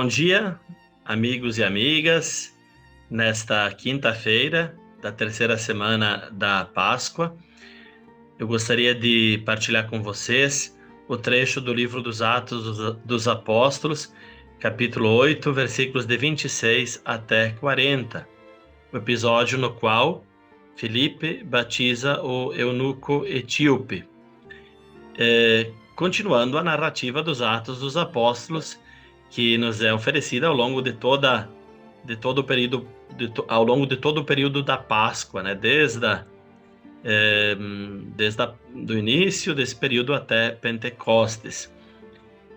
dia, amigos e amigas. Nesta quinta-feira da terceira semana da Páscoa, eu gostaria de partilhar com vocês o trecho do livro dos Atos dos Apóstolos, capítulo 8, versículos de 26 até 40, o episódio no qual Filipe batiza o eunuco etíope. Continuando a narrativa dos Atos dos Apóstolos, que nos é oferecida ao longo de todo o período, ao longo de todo o período da Páscoa, né? Desde do início desse período até Pentecostes.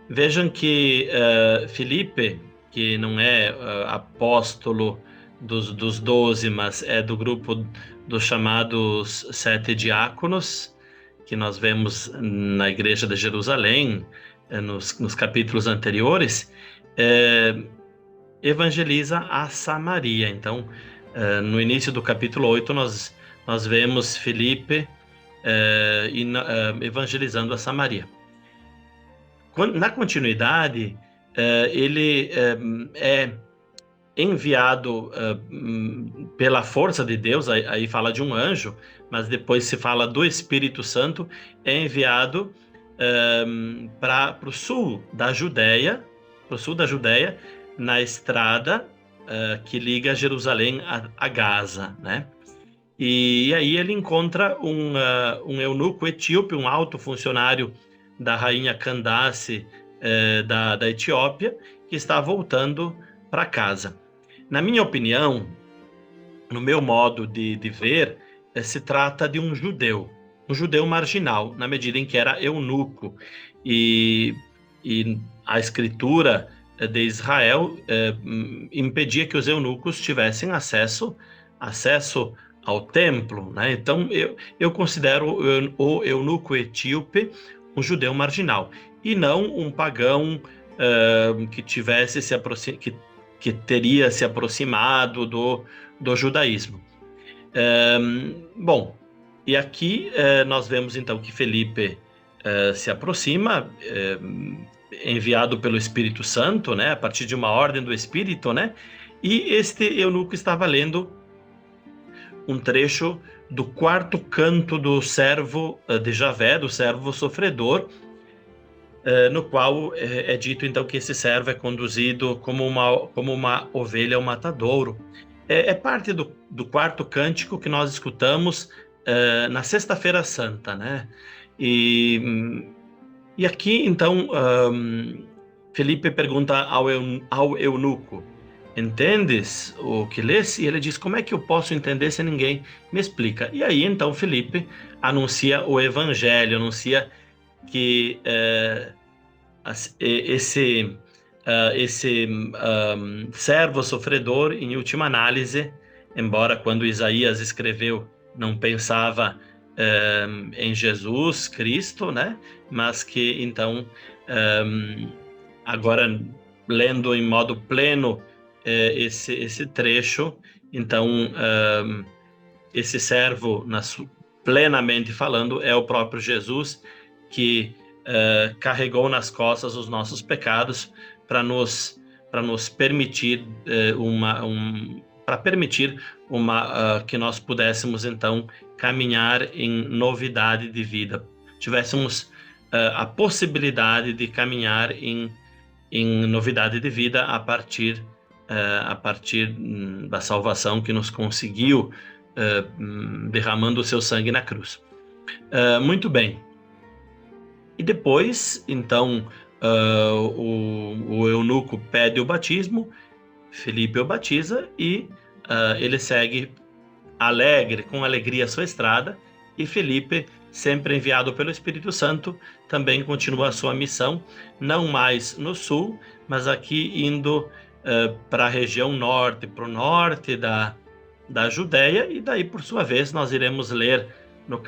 Vejam que Filipe, que não é apóstolo dos 12, mas é do grupo dos chamados 7 diáconos, que nós vemos na igreja de Jerusalém, nos capítulos anteriores, evangeliza a Samaria. Então, no início do capítulo 8, nós vemos Filipe evangelizando a Samaria. Na continuidade, ele é enviado pela força de Deus, aí fala de um anjo, mas depois se fala do Espírito Santo, é enviado para o sul da Judéia, na estrada que liga Jerusalém a Gaza, né? E aí ele encontra um eunuco etíope, um alto funcionário da rainha Candace da Etiópia, que está voltando para casa. Na minha opinião, no meu modo de ver, se trata de um judeu marginal, na medida em que era eunuco. E a escritura de Israel impedia que os eunucos tivessem acesso ao templo, né? Então eu considero o eunuco etíope um judeu marginal, e não um pagão que teria se aproximado do judaísmo. Bom, e aqui nós vemos então que Filipe se aproxima, enviado pelo Espírito Santo, né, a partir de uma ordem do Espírito, né, e este eunuco estava lendo um trecho do quarto canto do servo de Javé, do servo sofredor, no qual é dito então que esse servo é conduzido como uma ovelha ao matadouro. É parte do quarto cântico que nós escutamos na Sexta-feira Santa, né? E aqui então Filipe pergunta ao eunuco: entendes o que lês? E ele diz: como é que eu posso entender se ninguém me explica? E aí então Filipe anuncia o evangelho, anuncia que esse servo sofredor, em última análise, embora quando Isaías escreveu não pensava em Jesus Cristo, né? Mas que então agora, lendo em modo pleno esse trecho, então esse servo, plenamente falando, é o próprio Jesus, que carregou nas costas os nossos pecados para nos permitir que nós pudéssemos então caminhar em novidade de vida, tivéssemos a possibilidade de caminhar em novidade de vida a partir da salvação que nos conseguiu derramando o seu sangue na cruz. Muito bem. E depois, então, o eunuco pede o batismo, Filipe o batiza e ele segue com alegria a sua estrada, e Filipe, sempre enviado pelo Espírito Santo, também continua a sua missão, não mais no sul, mas aqui indo para a região norte, para o norte da Judéia, e daí, por sua vez, nós iremos ler nos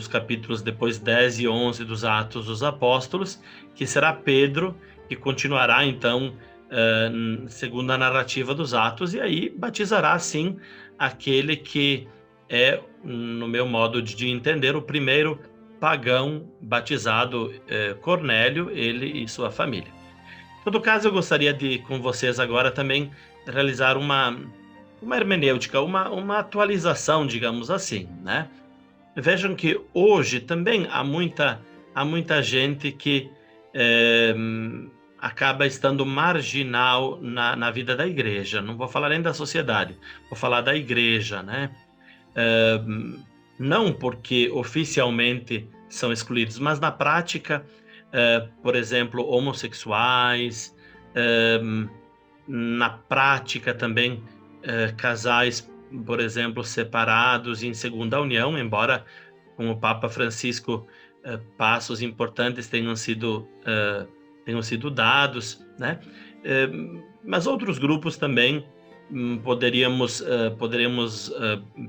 capítulos depois 10 e 11 dos Atos dos Apóstolos, que será Pedro que continuará então segundo a narrativa dos Atos, e aí batizará sim aquele que é, no meu modo de entender, o primeiro pagão batizado, Cornélio, ele e sua família. Em todo caso, eu gostaria de, com vocês agora, também realizar uma hermenêutica, uma atualização, digamos assim, né? Vejam que hoje também há muita gente que eh, acaba estando marginal na vida da igreja. Não vou falar nem da sociedade, vou falar da igreja, né? Eh, não porque oficialmente são excluídos, mas na prática, por exemplo, homossexuais, eh, na prática também, casais, por exemplo, separados em segunda união, embora com o Papa Francisco, passos importantes tenham sido dados, né? Mas outros grupos também, poderíamos,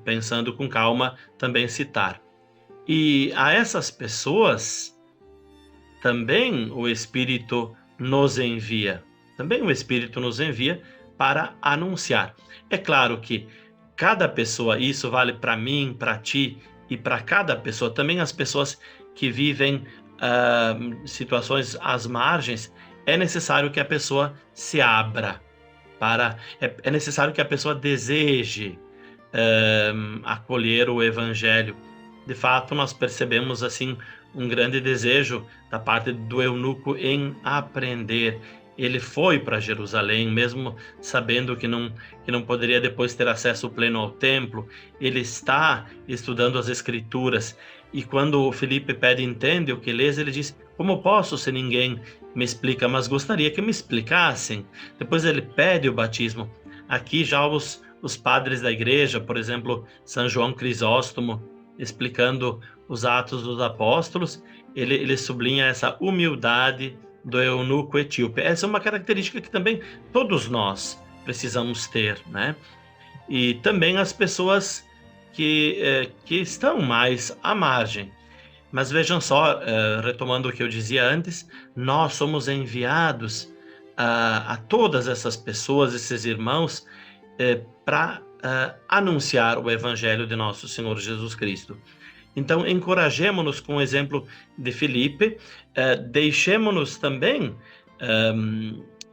pensando com calma, também citar. E a essas pessoas também o Espírito nos envia. Também o Espírito nos envia para anunciar. É claro que cada pessoa, isso vale para mim, para ti e para cada pessoa, também as pessoas que vivem situações às margens, é necessário que a pessoa se abra é necessário que a pessoa deseje acolher o evangelho. De fato, nós percebemos assim um grande desejo da parte do eunuco em aprender. Ele foi para Jerusalém, mesmo sabendo que não poderia depois ter acesso pleno ao templo. Ele está estudando as Escrituras. E quando o Felipe pede, entende o que lês, ele diz: como posso se ninguém me explica? Mas gostaria que me explicassem. Depois ele pede o batismo. Aqui já os padres da igreja, por exemplo, São João Crisóstomo, explicando os Atos dos Apóstolos, ele sublinha essa humildade do eunuco etíope. Essa é uma característica que também todos nós precisamos ter, né? E também as pessoas que estão mais à margem. Mas vejam só, retomando o que eu dizia antes, nós somos enviados a todas essas pessoas, esses irmãos, para anunciar o Evangelho de nosso Senhor Jesus Cristo. Então, encorajemo-nos com o exemplo de Filipe, deixemos-nos também,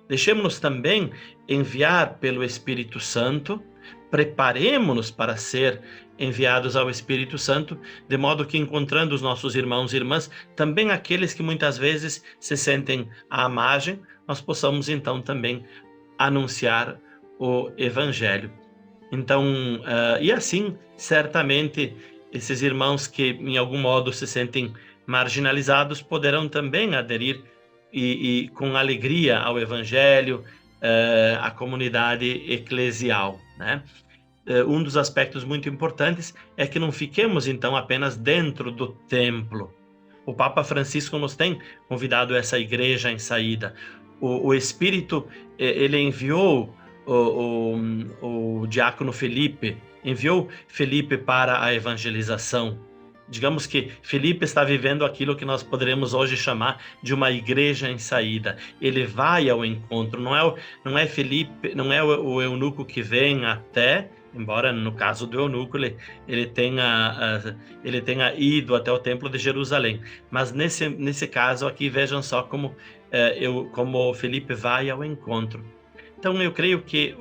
deixemos-nos também enviar pelo Espírito Santo, preparemo-nos para ser enviados ao Espírito Santo, de modo que, encontrando os nossos irmãos e irmãs, também aqueles que muitas vezes se sentem à margem, nós possamos então também anunciar o Evangelho. Então, e assim, certamente, esses irmãos que em algum modo se sentem marginalizados poderão também aderir e com alegria ao Evangelho, à comunidade eclesial, né? Um dos aspectos muito importantes é que não fiquemos então apenas dentro do templo. O Papa Francisco nos tem convidado essa igreja em saída. O Espírito, ele enviou o diácono Felipe, enviou Felipe para a evangelização. Digamos que Felipe está vivendo aquilo que nós poderemos hoje chamar de uma igreja em saída. Ele vai ao encontro, não é Felipe, não é o eunuco que vem até, embora no caso do eunuco ele tenha ido até o templo de Jerusalém. Mas nesse caso aqui, vejam só como Felipe vai ao encontro. Então eu creio que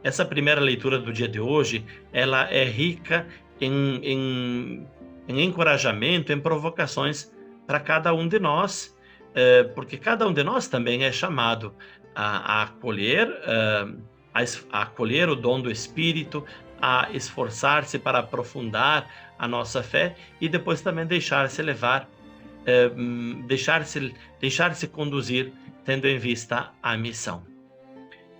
essa primeira leitura do dia de hoje, ela é rica em encorajamento, em provocações para cada um de nós, porque cada um de nós também é chamado a acolher, a acolher o dom do Espírito, a esforçar-se para aprofundar a nossa fé e depois também deixar-se levar, deixar-se conduzir, tendo em vista a missão.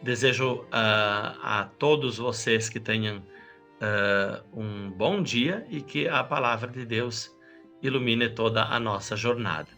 Desejo a todos vocês que tenham um bom dia e que a palavra de Deus ilumine toda a nossa jornada.